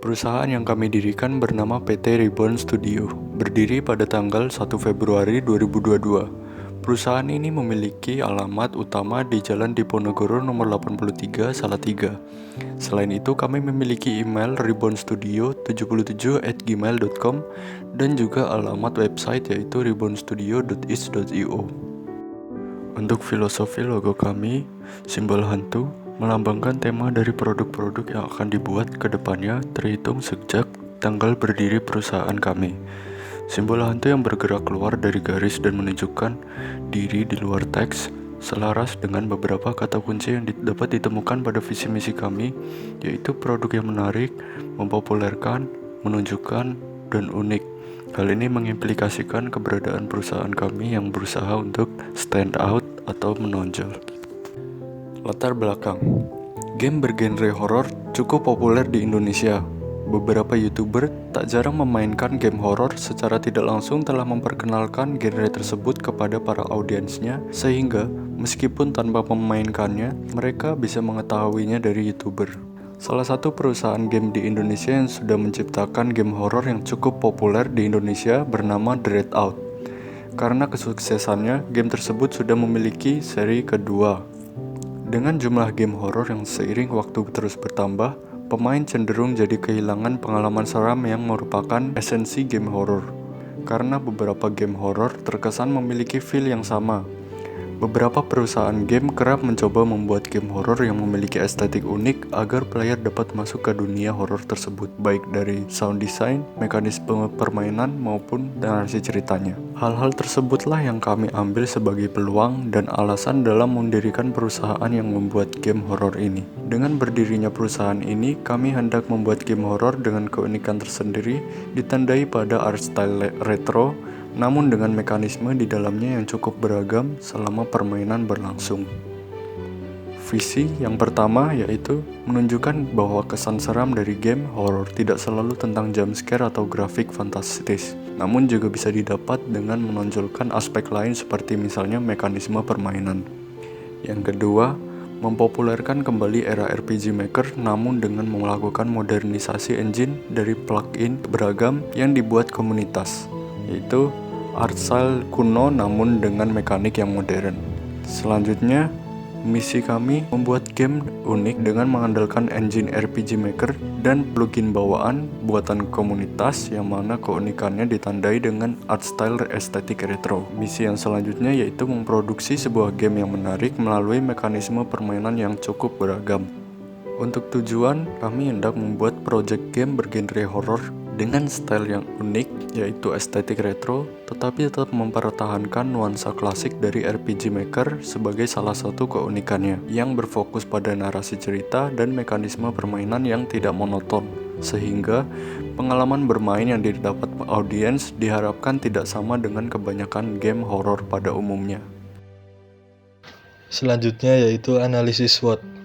Perusahaan yang kami dirikan bernama PT Reborn Studio, berdiri pada tanggal 1 Februari 2022. Perusahaan ini memiliki alamat utama di Jalan Diponegoro nomor 83 Salatiga. Selain itu, kami memiliki email rebornstudio77@gmail.com dan juga alamat website yaitu rebornstudio.is.io. Untuk filosofi logo kami, simbol hantu melambangkan tema dari produk-produk yang akan dibuat ke depannya terhitung sejak tanggal berdiri perusahaan kami. Simbol hantu yang bergerak keluar dari garis dan menunjukkan diri di luar teks, selaras dengan beberapa kata kunci yang dapat ditemukan pada visi misi kami, yaitu produk yang menarik, mempopulerkan, menunjukkan, dan unik. Hal ini mengimplikasikan keberadaan perusahaan kami yang berusaha untuk stand out atau menonjol. Latar belakang, game bergenre horor cukup populer di Indonesia. Beberapa YouTuber tak jarang memainkan game horor secara tidak langsung telah memperkenalkan genre tersebut kepada para audiensnya, sehingga meskipun tanpa memainkannya, mereka bisa mengetahuinya dari YouTuber. Salah satu perusahaan game di Indonesia yang sudah menciptakan game horor yang cukup populer di Indonesia bernama Dreadout. Karena kesuksesannya, game tersebut sudah memiliki seri kedua. Dengan jumlah game horor yang seiring waktu terus bertambah, pemain cenderung jadi kehilangan pengalaman seram yang merupakan esensi game horor. Karena beberapa game horor terkesan memiliki feel yang sama. Beberapa perusahaan game kerap mencoba membuat game horor yang memiliki estetik unik agar player dapat masuk ke dunia horor tersebut, baik dari sound design, mekanisme permainan, maupun narasi ceritanya. Hal-hal tersebutlah yang kami ambil sebagai peluang dan alasan dalam mendirikan perusahaan yang membuat game horor ini. Dengan berdirinya perusahaan ini, kami hendak membuat game horor dengan keunikan tersendiri, ditandai pada art style retro, namun dengan mekanisme di dalamnya yang cukup beragam selama permainan berlangsung. Visi yang pertama yaitu menunjukkan bahwa kesan seram dari game horor tidak selalu tentang jumpscare atau grafik fantastis, namun juga bisa didapat dengan menonjolkan aspek lain seperti misalnya mekanisme permainan. Yang kedua, mempopulerkan kembali era RPG Maker namun dengan melakukan modernisasi engine dari plugin beragam yang dibuat komunitas, yaitu art style kuno namun dengan mekanik yang modern. Selanjutnya, misi kami membuat game unik dengan mengandalkan engine RPG Maker dan plugin bawaan buatan komunitas yang mana keunikannya ditandai dengan art style estetik retro. Misi yang selanjutnya yaitu memproduksi sebuah game yang menarik melalui mekanisme permainan yang cukup beragam. Untuk tujuan, kami hendak membuat project game bergenre horor dengan style yang unik, yaitu estetik retro, tetapi tetap mempertahankan nuansa klasik dari RPG Maker sebagai salah satu keunikannya, yang berfokus pada narasi cerita dan mekanisme permainan yang tidak monoton, sehingga pengalaman bermain yang didapat audiens diharapkan tidak sama dengan kebanyakan game horor pada umumnya. Selanjutnya yaitu analisis SWOT.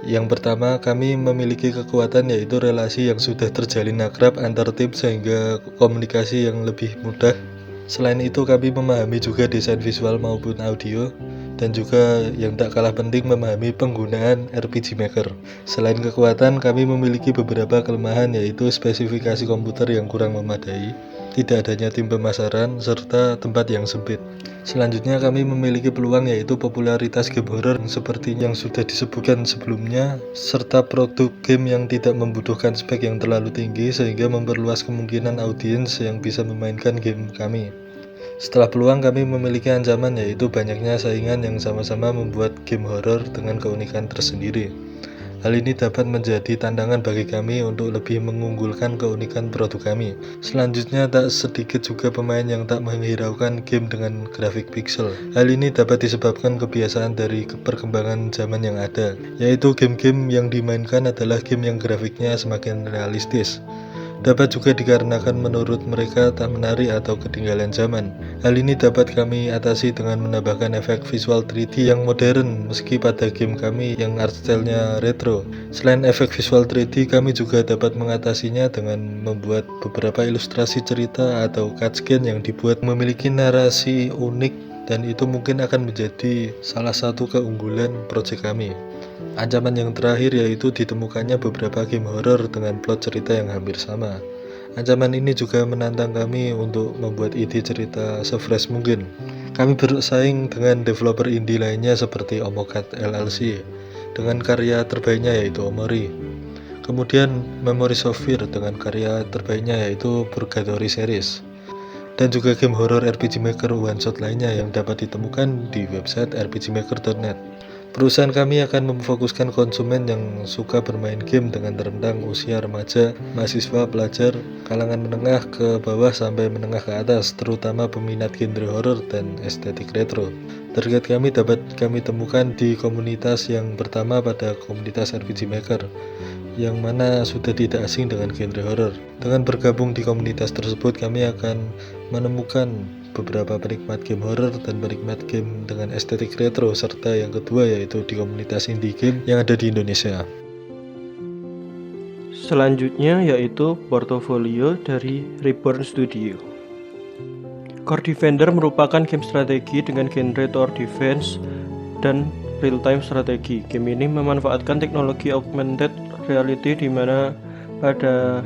Yang pertama, kami memiliki kekuatan yaitu relasi yang sudah terjalin akrab antar tim sehingga komunikasi yang lebih mudah. Selain itu, kami memahami juga desain visual maupun audio, dan juga yang tak kalah penting memahami penggunaan RPG Maker. Selain kekuatan, kami memiliki beberapa kelemahan yaitu spesifikasi komputer yang kurang memadai, tidak adanya tim pemasaran, serta tempat yang sempit. Selanjutnya kami memiliki peluang yaitu popularitas game horror seperti yang sudah disebutkan sebelumnya, serta produk game yang tidak membutuhkan spek yang terlalu tinggi sehingga memperluas kemungkinan audiens yang bisa memainkan game kami. Setelah peluang, kami memiliki ancaman yaitu banyaknya saingan yang sama-sama membuat game horror dengan keunikan tersendiri. Hal ini dapat menjadi tantangan bagi kami untuk lebih mengunggulkan keunikan produk kami. Selanjutnya, tak sedikit juga pemain yang tak menghiraukan game dengan grafik pixel. Hal ini dapat disebabkan kebiasaan dari perkembangan zaman yang ada, yaitu game-game yang dimainkan adalah game yang grafiknya semakin realistis. Dapat juga dikarenakan menurut mereka tak menarik atau ketinggalan zaman. Hal ini dapat kami atasi dengan menambahkan efek visual 3D yang modern meski pada game kami yang art style-nya retro. Selain efek visual 3D, kami juga dapat mengatasinya dengan membuat beberapa ilustrasi cerita atau cutscene yang dibuat memiliki narasi unik, dan itu mungkin akan menjadi salah satu keunggulan proyek kami. Ancaman yang terakhir yaitu ditemukannya beberapa game horror dengan plot cerita yang hampir sama. Ancaman ini juga menantang kami untuk membuat ide cerita sefresh mungkin. Kami bersaing dengan developer indie lainnya seperti Omocat LLC dengan karya terbaiknya yaitu Omori. Kemudian Memory Software dengan karya terbaiknya yaitu Purgatory Series. Dan juga game horror RPG Maker one shot lainnya yang dapat ditemukan di website rpgmaker.net. Perusahaan kami akan memfokuskan konsumen yang suka bermain game dengan rentang usia remaja, mahasiswa, pelajar, kalangan menengah ke bawah sampai menengah ke atas, terutama peminat genre horror dan estetik retro. Target kami dapat kami temukan di komunitas yang pertama pada komunitas RPG Maker, yang mana sudah tidak asing dengan genre horror. Dengan bergabung di komunitas tersebut, kami akan menemukan beberapa penikmat game horror dan penikmat game dengan estetik retro, serta yang kedua yaitu di komunitas indie game yang ada di Indonesia. Selanjutnya yaitu portofolio dari Reborn Studio. Core Defender merupakan game strategi dengan genre tower defense dan real-time strategi. Game ini memanfaatkan teknologi augmented reality di mana pada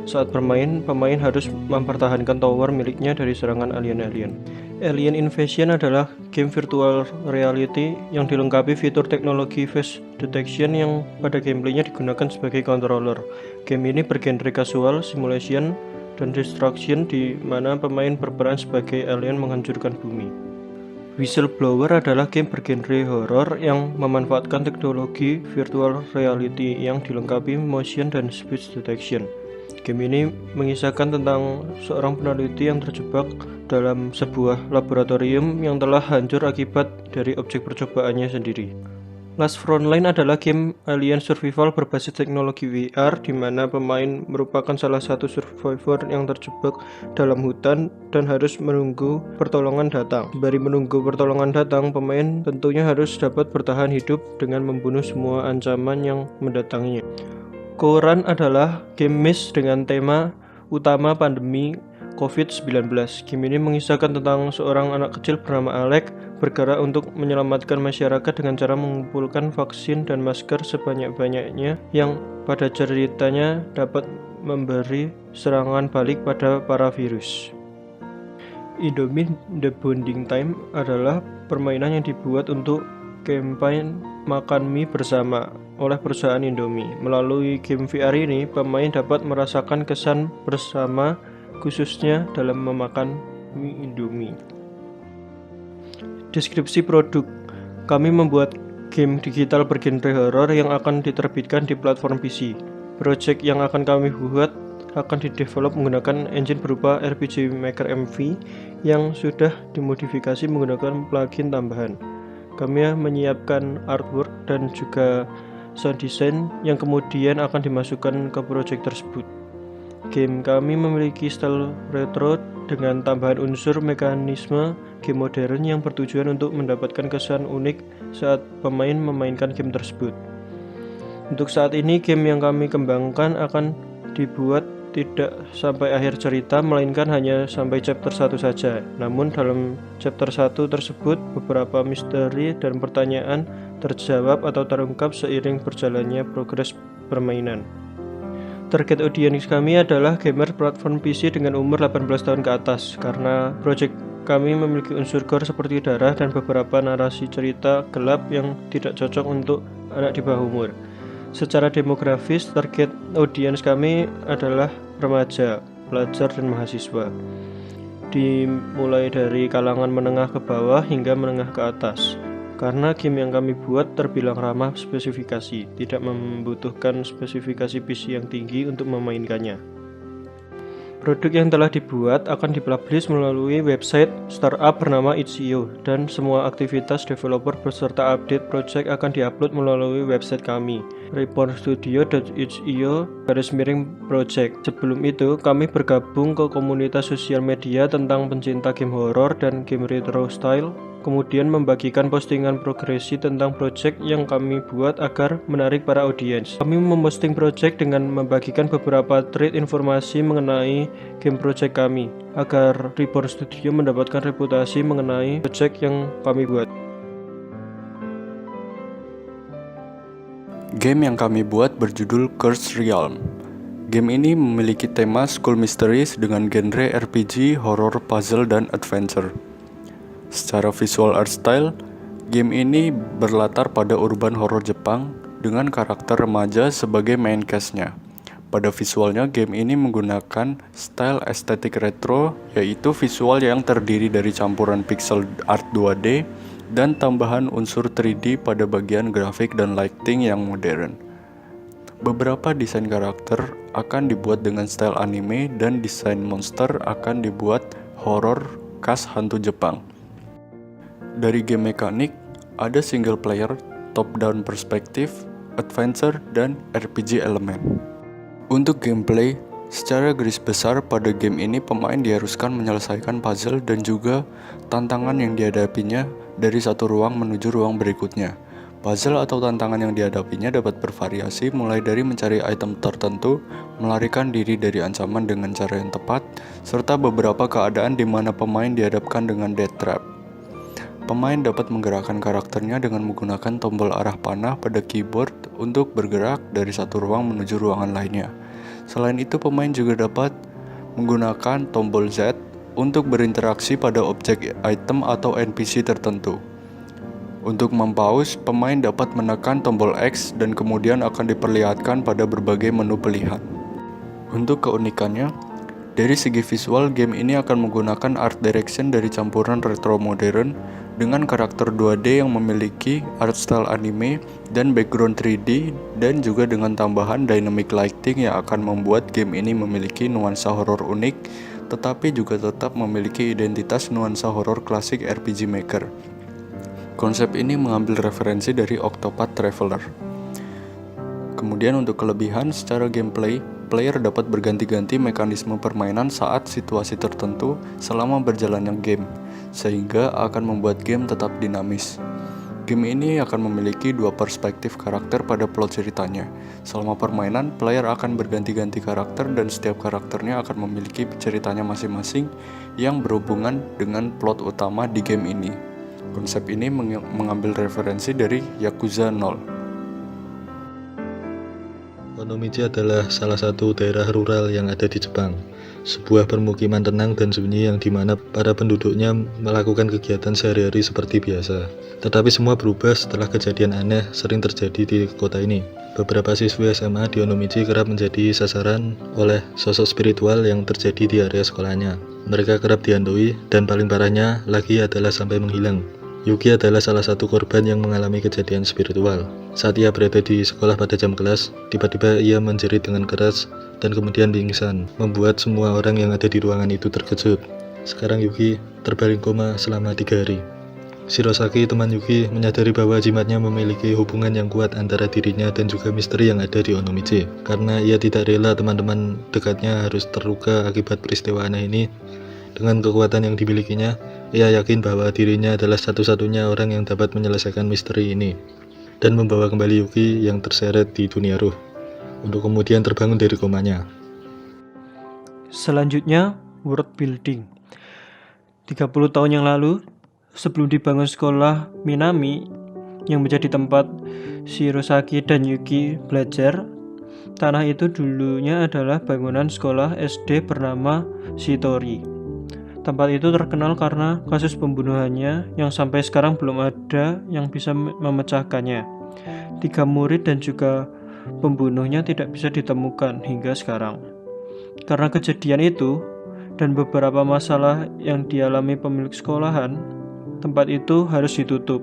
saat bermain, pemain harus mempertahankan tower miliknya dari serangan alien-alien. Alien Invasion adalah game virtual reality yang dilengkapi fitur teknologi face detection yang pada gameplaynya digunakan sebagai controller. Game ini bergenre casual, simulation, dan destruction di mana pemain berperan sebagai alien menghancurkan bumi. Whistleblower adalah game bergenre horror yang memanfaatkan teknologi virtual reality yang dilengkapi motion dan speech detection. Game ini mengisahkan tentang seorang peneliti yang terjebak dalam sebuah laboratorium yang telah hancur akibat dari objek percobaannya sendiri. Last Frontline adalah game alien survival berbasis teknologi VR di mana pemain merupakan salah satu survivor yang terjebak dalam hutan dan harus menunggu pertolongan datang. Sembari menunggu pertolongan datang, pemain tentunya harus dapat bertahan hidup dengan membunuh semua ancaman yang mendatanginya. Koran adalah game miss dengan tema utama pandemi COVID-19. Game ini mengisahkan tentang seorang anak kecil bernama Alec bergerak untuk menyelamatkan masyarakat dengan cara mengumpulkan vaksin dan masker sebanyak-banyaknya yang pada ceritanya dapat memberi serangan balik pada para virus. Indomie The Bonding Time adalah permainan yang dibuat untuk campaign makan mie bersama oleh perusahaan Indomie. Melalui game VR ini, pemain dapat merasakan kesan bersama khususnya dalam memakan mie Indomie. Deskripsi produk. Kami membuat game digital bergenre horror yang akan diterbitkan di platform PC. Project yang akan kami buat akan didevelop menggunakan engine berupa RPG Maker MV yang sudah dimodifikasi menggunakan plugin tambahan. Kami menyiapkan artwork dan juga sound design yang kemudian akan dimasukkan ke project tersebut. Game kami memiliki style retro dengan tambahan unsur mekanisme game modern yang bertujuan untuk mendapatkan kesan unik saat pemain memainkan game tersebut. Untuk saat ini, game yang kami kembangkan akan dibuat tidak sampai akhir cerita, melainkan hanya sampai chapter 1 saja. Namun dalam chapter 1 tersebut, beberapa misteri dan pertanyaan terjawab atau terungkap seiring berjalannya progres permainan. Target audiens kami adalah gamer platform PC dengan umur 18 tahun ke atas, karena project kami memiliki unsur gore seperti darah dan beberapa narasi cerita gelap yang tidak cocok untuk anak di bawah umur. Secara demografis, target audiens kami adalah remaja, pelajar, dan mahasiswa. Dimulai dari kalangan menengah ke bawah hingga menengah ke atas. Karena game yang kami buat terbilang ramah spesifikasi, tidak membutuhkan spesifikasi PC yang tinggi untuk memainkannya. Produk yang telah dibuat akan dipublish melalui website startup bernama itch.io dan semua aktivitas developer beserta update project akan diupload melalui website kami rebornstudio.itch.io/project. Sebelum itu, kami bergabung ke komunitas sosial media tentang pencinta game horror dan game retro style, kemudian membagikan postingan progresi tentang project yang kami buat agar menarik para audiens. Kami memposting project dengan membagikan beberapa thread informasi mengenai game project kami, agar Reborn Studio mendapatkan reputasi mengenai project yang kami buat. Game yang kami buat berjudul Cursed Realm. Game ini memiliki tema school mysteries dengan genre RPG, horror, puzzle, dan adventure. Secara visual art style, game ini berlatar pada urban horror Jepang dengan karakter remaja sebagai main cast-nya. Pada visualnya, game ini menggunakan style estetik retro, yaitu visual yang terdiri dari campuran pixel art 2D dan tambahan unsur 3D pada bagian grafik dan lighting yang modern. Beberapa desain karakter akan dibuat dengan style anime dan desain monster akan dibuat horror khas hantu Jepang. Dari game mekanik, ada single player, top-down perspektif, adventure, dan RPG elemen. Untuk gameplay, secara garis besar pada game ini pemain diharuskan menyelesaikan puzzle dan juga tantangan yang dihadapinya dari satu ruang menuju ruang berikutnya. Puzzle atau tantangan yang dihadapinya dapat bervariasi mulai dari mencari item tertentu, melarikan diri dari ancaman dengan cara yang tepat, serta beberapa keadaan di mana pemain dihadapkan dengan death trap. Pemain dapat menggerakkan karakternya dengan menggunakan tombol arah panah pada keyboard untuk bergerak dari satu ruang menuju ruangan lainnya. Selain itu, pemain juga dapat menggunakan tombol Z untuk berinteraksi pada objek item atau NPC tertentu. Untuk mempause, pemain dapat menekan tombol X dan kemudian akan diperlihatkan pada berbagai menu pilihan. Untuk keunikannya, dari segi visual, game ini akan menggunakan art direction dari campuran retro modern dengan karakter 2D yang memiliki art style anime dan background 3D, dan juga dengan tambahan dynamic lighting yang akan membuat game ini memiliki nuansa horor unik, tetapi juga tetap memiliki identitas nuansa horor klasik RPG Maker. Konsep ini mengambil referensi dari Octopath Traveler. Kemudian untuk kelebihan secara gameplay, player dapat berganti-ganti mekanisme permainan saat situasi tertentu selama berjalannya game, sehingga akan membuat game tetap dinamis. Game ini akan memiliki dua perspektif karakter pada plot ceritanya. Selama permainan, player akan berganti-ganti karakter dan setiap karakternya akan memiliki ceritanya masing-masing yang berhubungan dengan plot utama di game ini. Konsep ini mengambil referensi dari Yakuza 0. Onomichi adalah salah satu daerah rural yang ada di Jepang. Sebuah permukiman tenang dan sunyi yang dimana para penduduknya melakukan kegiatan sehari-hari seperti biasa. Tetapi semua berubah setelah kejadian aneh sering terjadi di kota ini. Beberapa siswa SMA di Onomichi kerap menjadi sasaran oleh sosok spiritual yang terjadi di area sekolahnya. Mereka kerap dihantui dan paling parahnya lagi adalah sampai menghilang. Yuki adalah salah satu korban yang mengalami kejadian spiritual. Saat ia berada di sekolah pada jam kelas, tiba-tiba ia menjerit dengan keras dan kemudian pingsan, membuat semua orang yang ada di ruangan itu terkejut. Sekarang Yuki terbaring koma selama 3 hari. Shirosaki, teman Yuki, menyadari bahwa jimatnya memiliki hubungan yang kuat antara dirinya dan juga misteri yang ada di Onomichi. Karena ia tidak rela teman-teman dekatnya harus terluka akibat peristiwa aneh ini, dengan kekuatan yang dimilikinya, ia yakin bahwa dirinya adalah satu-satunya orang yang dapat menyelesaikan misteri ini dan membawa kembali Yuki yang terseret di dunia ruh untuk kemudian terbangun dari komanya. Selanjutnya, world building. 30 tahun yang lalu, sebelum dibangun sekolah Minami yang menjadi tempat Shirosaki dan Yuki belajar, tanah itu dulunya adalah bangunan sekolah SD bernama Shitori. Tempat itu terkenal karena kasus pembunuhannya yang sampai sekarang belum ada yang bisa memecahkannya. 3 murid dan juga pembunuhnya tidak bisa ditemukan hingga sekarang. Karena kejadian itu dan beberapa masalah yang dialami pemilik sekolahan, tempat itu harus ditutup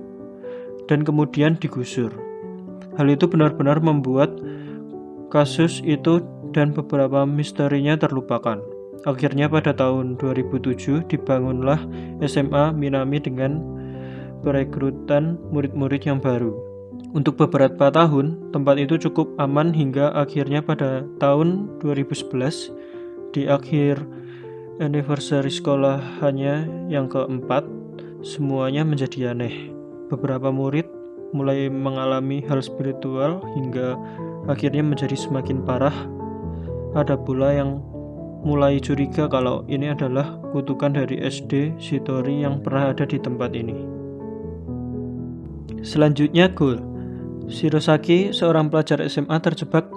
dan kemudian digusur. Hal itu benar-benar membuat kasus itu dan beberapa misterinya terlupakan. Akhirnya pada tahun 2007 dibangunlah SMA Minami dengan perekrutan murid-murid yang baru. Untuk beberapa tahun, tempat itu cukup aman hingga akhirnya pada tahun 2011, di akhir anniversary sekolahannya yang keempat, semuanya menjadi aneh. Beberapa murid mulai mengalami hal spiritual hingga akhirnya menjadi semakin parah. Ada pula yang mulai curiga kalau ini adalah kutukan dari SD Shitori yang pernah ada di tempat ini. Selanjutnya, goal. Shirosaki, seorang pelajar SMA, terjebak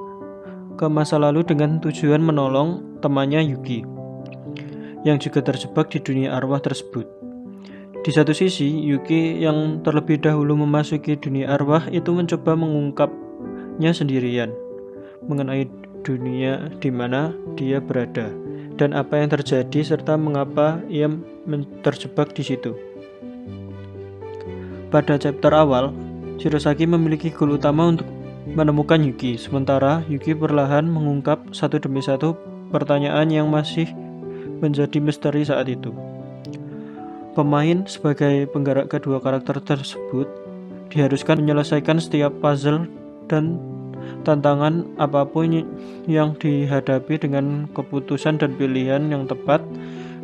ke masa lalu dengan tujuan menolong temannya Yuki, yang juga terjebak di dunia arwah tersebut. Di satu sisi, Yuki yang terlebih dahulu memasuki dunia arwah itu mencoba mengungkapnya sendirian mengenai dunia di mana dia berada dan apa yang terjadi serta mengapa ia terjebak di situ. Pada chapter awal, Shirosaki memiliki goal utama untuk menemukan Yuki, sementara Yuki perlahan mengungkap satu demi satu pertanyaan yang masih menjadi misteri saat itu. Pemain sebagai penggerak kedua karakter tersebut diharuskan menyelesaikan setiap puzzle dan tantangan apapun yang dihadapi dengan keputusan dan pilihan yang tepat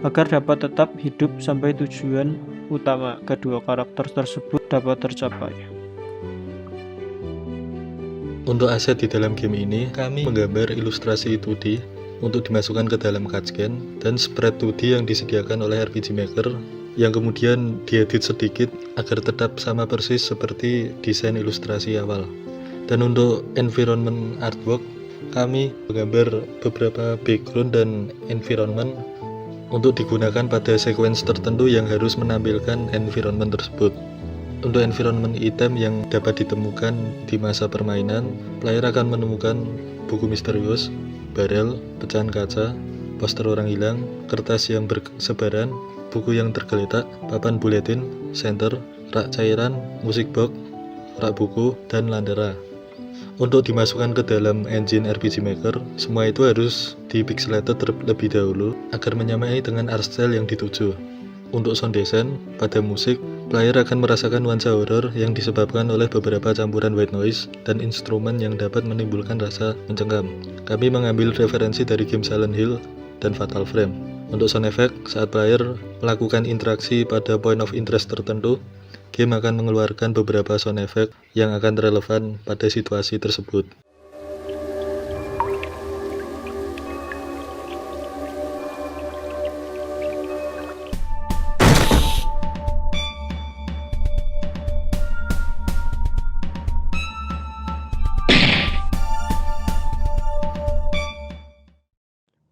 agar dapat tetap hidup sampai tujuan utama kedua karakter tersebut dapat tercapai. Untuk aset di dalam game ini, kami menggambar ilustrasi 2D untuk dimasukkan ke dalam cutscene dan spread 2D yang disediakan oleh RPG Maker yang kemudian diedit sedikit agar tetap sama persis seperti desain ilustrasi awal. Dan untuk environment artwork, kami menggambar beberapa background dan environment untuk digunakan pada sequence tertentu yang harus menampilkan environment tersebut. Untuk environment item yang dapat ditemukan di masa permainan, player akan menemukan buku misterius, barel, pecahan kaca, poster orang hilang, kertas yang bersebaran, buku yang tergeletak, papan buletin, senter, rak cairan, musik box, rak buku, dan landara. Untuk dimasukkan ke dalam engine RPG Maker, semua itu harus dipixelated terlebih dahulu agar menyamai dengan art style yang dituju. Untuk sound design, pada musik, player akan merasakan nuansa horor yang disebabkan oleh beberapa campuran white noise dan instrumen yang dapat menimbulkan rasa mencengkam. Kami mengambil referensi dari game Silent Hill dan Fatal Frame. Untuk sound effect, saat player melakukan interaksi pada point of interest tertentu, game akan mengeluarkan beberapa sound effect yang akan relevan pada situasi tersebut.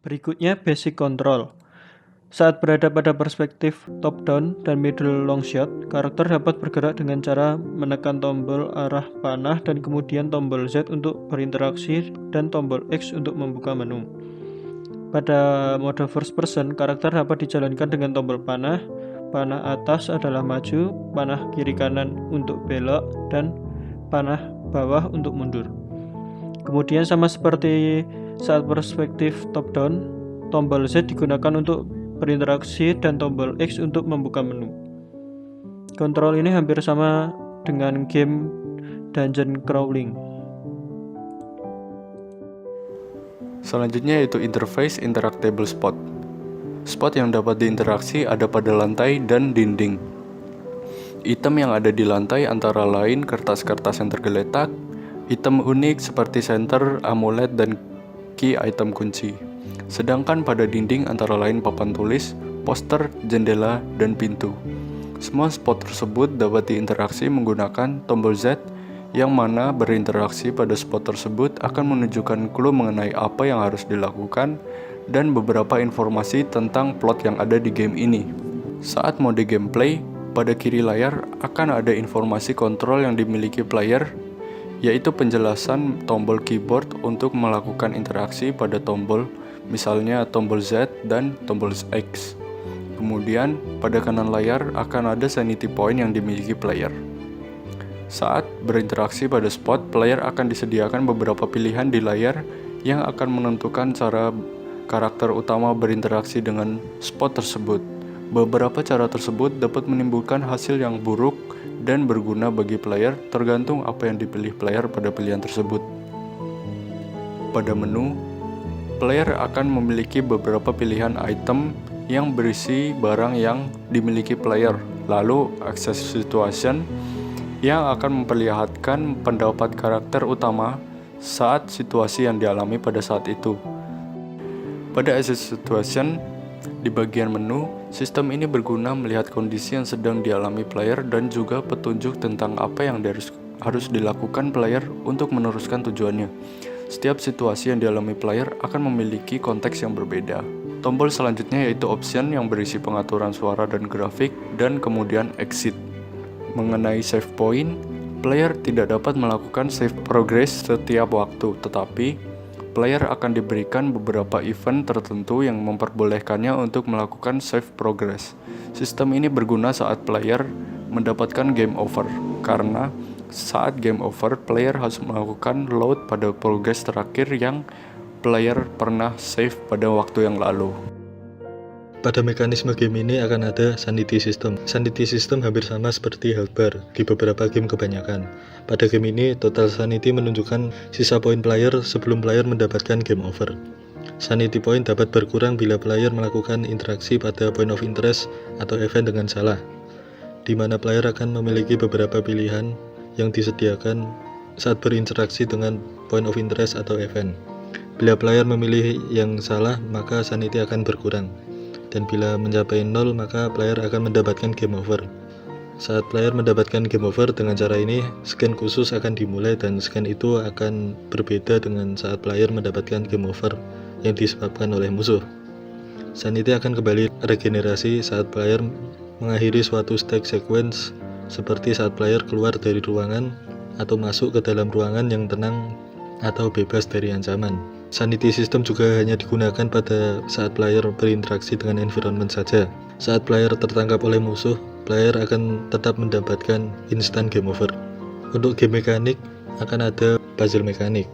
Berikutnya, basic control. Saat berada pada perspektif top-down dan middle long shot, karakter dapat bergerak dengan cara menekan tombol arah panah dan kemudian tombol Z untuk berinteraksi dan tombol X untuk membuka menu. Pada mode first person, karakter dapat dijalankan dengan tombol panah atas adalah maju, panah kiri kanan untuk belok, dan panah bawah untuk mundur. Kemudian sama seperti saat perspektif top down, tombol Z digunakan untuk berinteraksi dan tombol X untuk membuka menu. Kontrol ini hampir sama dengan game dungeon crawling. Selanjutnya yaitu interface interactable spot. Spot yang dapat diinteraksi ada pada lantai dan dinding. Item yang ada di lantai antara lain kertas-kertas yang tergeletak, item unik seperti senter, amulet, dan key item kunci. Sedangkan pada dinding antara lain papan tulis, poster, jendela, dan pintu. Semua spot tersebut dapat diinteraksi menggunakan tombol Z yang mana berinteraksi pada spot tersebut akan menunjukkan clue mengenai apa yang harus dilakukan dan beberapa informasi tentang plot yang ada di game ini. Saat mode gameplay, pada kiri layar akan ada informasi kontrol yang dimiliki player, yaitu penjelasan tombol keyboard untuk melakukan interaksi pada tombol, misalnya tombol Z dan tombol X. Kemudian, pada kanan layar akan ada sanity point yang dimiliki player. Saat berinteraksi pada spot, player akan disediakan beberapa pilihan di layar yang akan menentukan cara karakter utama berinteraksi dengan spot tersebut. Beberapa cara tersebut dapat menimbulkan hasil yang buruk dan berguna bagi player tergantung apa yang dipilih player pada pilihan tersebut. Pada menu, player akan memiliki beberapa pilihan item yang berisi barang yang dimiliki player, lalu access situation yang akan memperlihatkan pendapat karakter utama saat situasi yang dialami pada saat itu. Pada access situation, di bagian menu, sistem ini berguna melihat kondisi yang sedang dialami player dan juga petunjuk tentang apa yang harus dilakukan player untuk meneruskan tujuannya. Setiap situasi yang dialami player akan memiliki konteks yang berbeda. Tombol selanjutnya yaitu option yang berisi pengaturan suara dan grafik, dan kemudian exit. Mengenai save point, player tidak dapat melakukan save progress setiap waktu, tetapi player akan diberikan beberapa event tertentu yang memperbolehkannya untuk melakukan save progress. Sistem ini berguna saat player mendapatkan game over, karena saat game over, player harus melakukan load pada progress terakhir yang player pernah save pada waktu yang lalu. Pada mekanisme game ini akan ada sanity system. Sanity system hampir sama seperti health bar di beberapa game kebanyakan. Pada game ini, total sanity menunjukkan sisa poin player sebelum player mendapatkan game over. Sanity point dapat berkurang bila player melakukan interaksi pada point of interest atau event dengan salah, di mana player akan memiliki beberapa pilihan yang disediakan saat berinteraksi dengan point of interest atau event. Bila player memilih yang salah, maka sanity akan berkurang. Dan bila mencapai 0, maka player akan mendapatkan game over. Saat player mendapatkan game over dengan cara ini, scan khusus akan dimulai dan scan itu akan berbeda dengan saat player mendapatkan game over yang disebabkan oleh musuh. Sanity akan kembali regenerasi saat player mengakhiri suatu stage sequence, seperti saat player keluar dari ruangan atau masuk ke dalam ruangan yang tenang atau bebas dari ancaman. Sanity system juga hanya digunakan pada saat player berinteraksi dengan environment saja. Saat player tertangkap oleh musuh, player akan tetap mendapatkan instant game over. Untuk game mekanik, akan ada puzzle mekanik.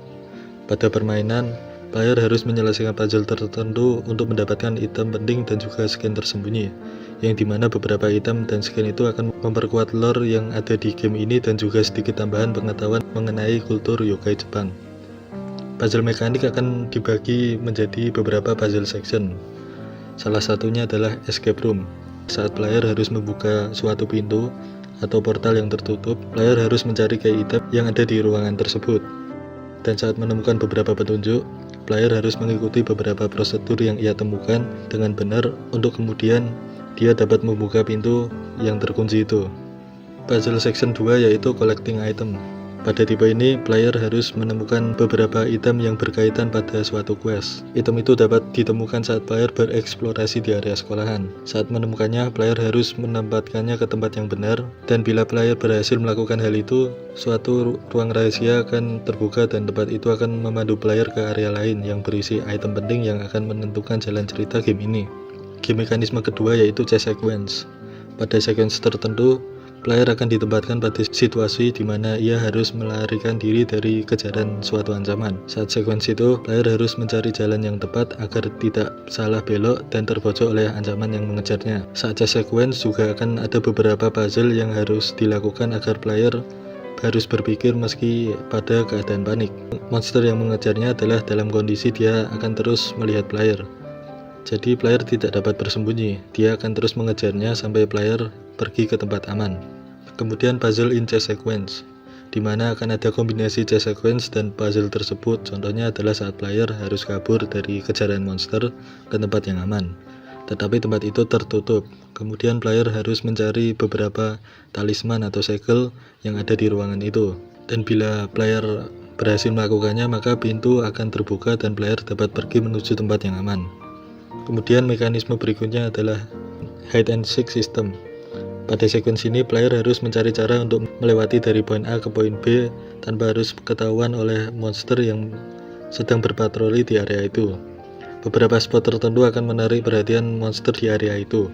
Pada permainan, player harus menyelesaikan puzzle tertentu untuk mendapatkan item penting dan juga skin tersembunyi, yang dimana beberapa item dan skin itu akan memperkuat lore yang ada di game ini dan juga sedikit tambahan pengetahuan mengenai kultur yokai Jepang. Puzzle mekanik akan dibagi menjadi beberapa puzzle section. Salah satunya adalah escape room. Saat player harus membuka suatu pintu atau portal yang tertutup, player harus mencari key item yang ada di ruangan tersebut. Dan saat menemukan beberapa petunjuk, player harus mengikuti beberapa prosedur yang ia temukan dengan benar untuk kemudian dia dapat membuka pintu yang terkunci itu. Puzzle section 2 yaitu collecting item. Pada tipe ini, player harus menemukan beberapa item yang berkaitan pada suatu quest. Item itu dapat ditemukan saat player bereksplorasi di area sekolahan. Saat menemukannya, player harus menempatkannya ke tempat yang benar, dan bila player berhasil melakukan hal itu, suatu ruang rahasia akan terbuka dan tempat itu akan memandu player ke area lain yang berisi item penting yang akan menentukan jalan cerita game ini. Game mekanisme kedua yaitu chase sequence. Pada sequence tertentu, player akan ditempatkan pada situasi di mana ia harus melarikan diri dari kejaran suatu ancaman. Saat sequence itu, player harus mencari jalan yang tepat agar tidak salah belok dan terpojok oleh ancaman yang mengejarnya. Saat chase sequence juga akan ada beberapa puzzle yang harus dilakukan agar player harus berpikir meski pada keadaan panik. Monster yang mengejarnya adalah dalam kondisi dia akan terus melihat player. Jadi player tidak dapat bersembunyi, dia akan terus mengejarnya sampai player pergi ke tempat aman. Kemudian puzzle in chase sequence, di mana akan ada kombinasi chase sequence dan puzzle tersebut. Contohnya adalah saat player harus kabur dari kejaran monster ke tempat yang aman, tetapi tempat itu tertutup. Kemudian player harus mencari beberapa talisman atau segel yang ada di ruangan itu. Dan bila player berhasil melakukannya, maka pintu akan terbuka dan player dapat pergi menuju tempat yang aman. Kemudian mekanisme berikutnya adalah hide and seek system. Pada sequence ini, player harus mencari cara untuk melewati dari poin A ke poin B tanpa harus ketahuan oleh monster yang sedang berpatroli di area itu. Beberapa spot tertentu akan menarik perhatian monster di area itu.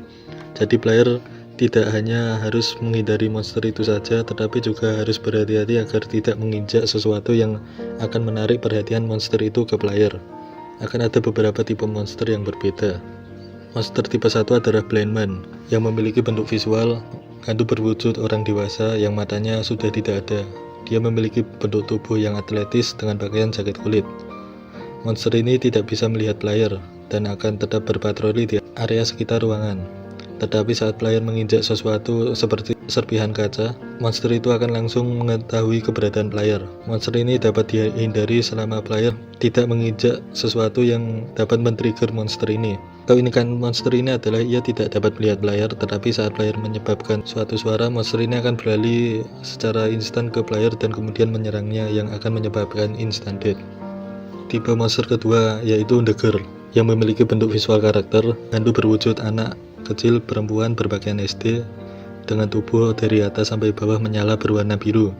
Jadi player tidak hanya harus menghindari monster itu saja, tetapi juga harus berhati-hati agar tidak menginjak sesuatu yang akan menarik perhatian monster itu ke player. Akan ada beberapa tipe monster yang berbeda. Monster tipe 1 adalah Blind Man, yang memiliki bentuk visual hantu berwujud orang dewasa yang matanya sudah tidak ada. Dia memiliki bentuk tubuh yang atletis dengan pakaian jaket kulit. Monster ini tidak bisa melihat player dan akan tetap berpatroli di area sekitar ruangan. Tetapi saat player menginjak sesuatu seperti serpihan kaca, monster itu akan langsung mengetahui keberadaan player. Monster ini dapat dihindari selama player tidak menginjak sesuatu yang dapat men-trigger monster ini. Keunikan monster ini adalah ia tidak dapat melihat player, tetapi saat player menyebabkan suatu suara, monster ini akan beralih secara instan ke player dan kemudian menyerangnya yang akan menyebabkan instant death. Tipe monster kedua yaitu The Girl, yang memiliki bentuk visual karakter hantu berwujud anak kecil perempuan berpakaian SD dengan tubuh dari atas sampai bawah menyala berwarna biru.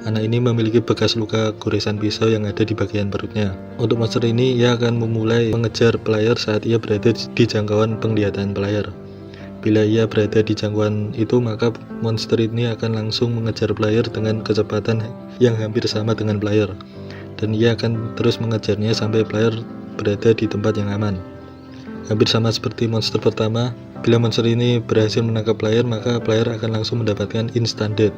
Anak ini memiliki bekas luka goresan pisau yang ada di bagian perutnya. Untuk monster ini, ia akan memulai mengejar player saat ia berada di jangkauan penglihatan player. Bila ia berada di jangkauan itu, maka monster ini akan langsung mengejar player dengan kecepatan yang hampir sama dengan player. Dan ia akan terus mengejarnya sampai player berada di tempat yang aman. Hampir sama seperti monster pertama, bila monster ini berhasil menangkap player, maka player akan langsung mendapatkan instant death.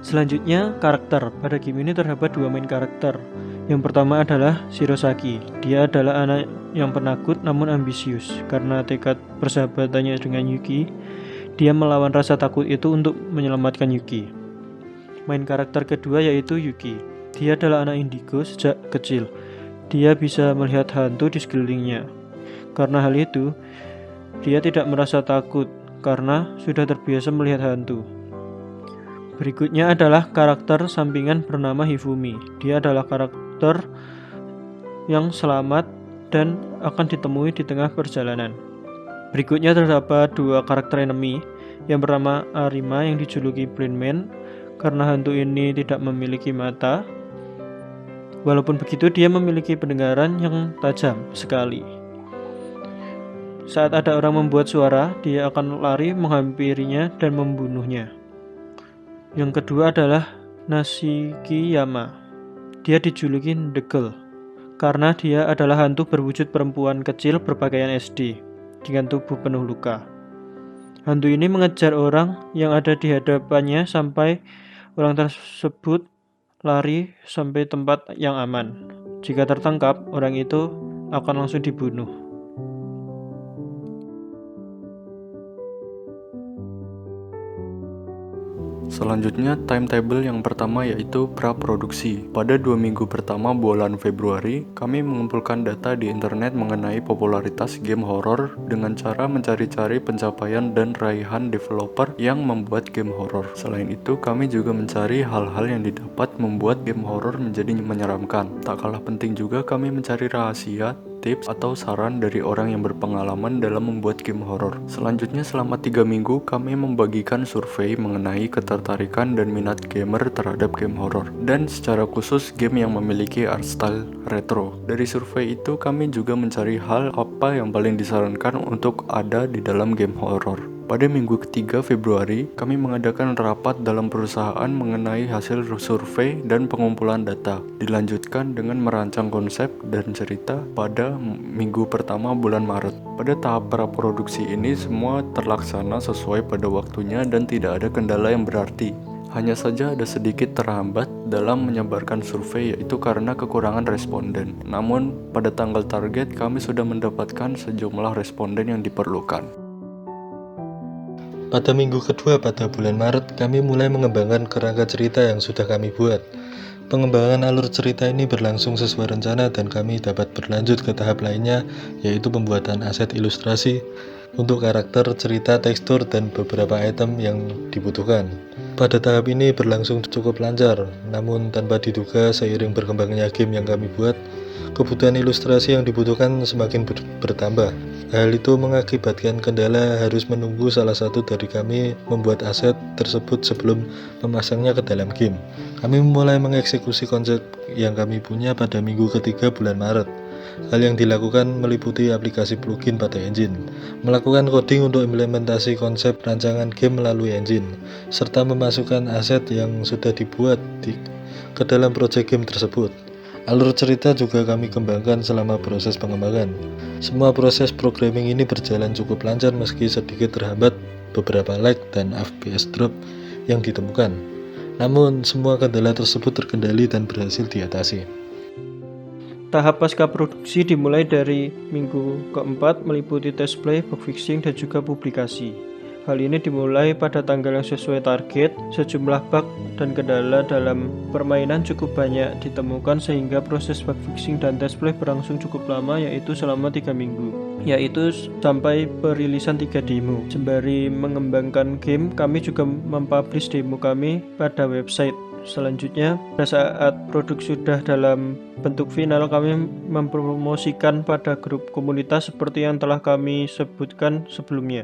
Selanjutnya, karakter. Pada game ini terdapat dua main karakter. Yang pertama adalah Shirosaki. Dia adalah anak yang penakut namun ambisius. Karena tekad persahabatannya dengan Yuki, dia melawan rasa takut itu untuk menyelamatkan Yuki. Main karakter kedua yaitu Yuki. Dia adalah anak indigo sejak kecil. Dia bisa melihat hantu di sekelilingnya. Karena hal itu, dia tidak merasa takut karena sudah terbiasa melihat hantu. Berikutnya adalah karakter sampingan bernama Hifumi. Dia adalah karakter yang selamat dan akan ditemui di tengah perjalanan. Berikutnya terdapat dua karakter enemy. Yang bernama Arima yang dijuluki Blind Man karena hantu ini tidak memiliki mata. Walaupun begitu, dia memiliki pendengaran yang tajam sekali. Saat ada orang membuat suara, dia akan lari menghampirinya dan membunuhnya. Yang kedua adalah Nashikiyama. Dia dijuluki The Girl karena dia adalah hantu berwujud perempuan kecil berpakaian SD dengan tubuh penuh luka. Hantu ini mengejar orang yang ada di hadapannya sampai orang tersebut lari sampai tempat yang aman. Jika tertangkap, orang itu akan langsung dibunuh. Selanjutnya, timetable yang pertama yaitu praproduksi. Pada 2 minggu pertama bulan Februari, kami mengumpulkan data di internet mengenai popularitas game horor dengan cara mencari-cari pencapaian dan raihan developer yang membuat game horor. Selain itu, kami juga mencari hal-hal yang didapat membuat game horor menjadi menyeramkan. Tak kalah penting juga kami mencari rahasia, tips atau saran dari orang yang berpengalaman dalam membuat game horor. Selanjutnya, selama 3 minggu kami membagikan survei mengenai ketertarikan dan minat gamer terhadap game horor, dan secara khusus game yang memiliki art style retro. Dari survei itu kami juga mencari hal apa yang paling disarankan untuk ada di dalam game horor. Pada minggu ketiga Februari, kami mengadakan rapat dalam perusahaan mengenai hasil survei dan pengumpulan data. Dilanjutkan dengan merancang konsep dan cerita pada minggu pertama bulan Maret. Pada tahap praproduksi ini, semua terlaksana sesuai pada waktunya dan tidak ada kendala yang berarti. Hanya saja ada sedikit terhambat dalam menyebarkan survei, yaitu karena kekurangan responden. Namun, pada tanggal target kami sudah mendapatkan sejumlah responden yang diperlukan. Pada minggu kedua pada bulan Maret, kami mulai mengembangkan kerangka cerita yang sudah kami buat. Pengembangan alur cerita ini berlangsung sesuai rencana dan kami dapat berlanjut ke tahap lainnya, yaitu pembuatan aset ilustrasi untuk karakter, cerita, tekstur, dan beberapa item yang dibutuhkan. Pada tahap ini berlangsung cukup lancar, namun tanpa diduga seiring berkembangnya game yang kami buat, kebutuhan ilustrasi yang dibutuhkan semakin bertambah. Hal itu mengakibatkan kendala harus menunggu salah satu dari kami membuat aset tersebut sebelum memasangnya ke dalam game. Kami mulai mengeksekusi konsep yang kami punya pada minggu ketiga bulan Maret. Hal yang dilakukan meliputi aplikasi plugin pada engine, melakukan coding untuk implementasi konsep rancangan game melalui engine, serta memasukkan aset yang sudah dibuat ke dalam project game tersebut. Alur cerita juga kami kembangkan selama proses pengembangan. Semua proses programming ini berjalan cukup lancar meski sedikit terhambat beberapa lag dan FPS drop yang ditemukan. Namun, semua kendala tersebut terkendali dan berhasil diatasi. Tahap pasca produksi dimulai dari minggu keempat, meliputi test play, bug fixing, dan juga publikasi. Hal ini dimulai pada tanggal yang sesuai target. Sejumlah bug dan kendala dalam permainan cukup banyak ditemukan sehingga proses bug fixing dan test play berlangsung cukup lama, yaitu selama 3 minggu, yaitu sampai perilisan 3 demo. Sembari mengembangkan game, kami juga mempublish demo kami pada website. Selanjutnya, pada saat produk sudah dalam bentuk final, kami mempromosikan pada grup komunitas seperti yang telah kami sebutkan sebelumnya.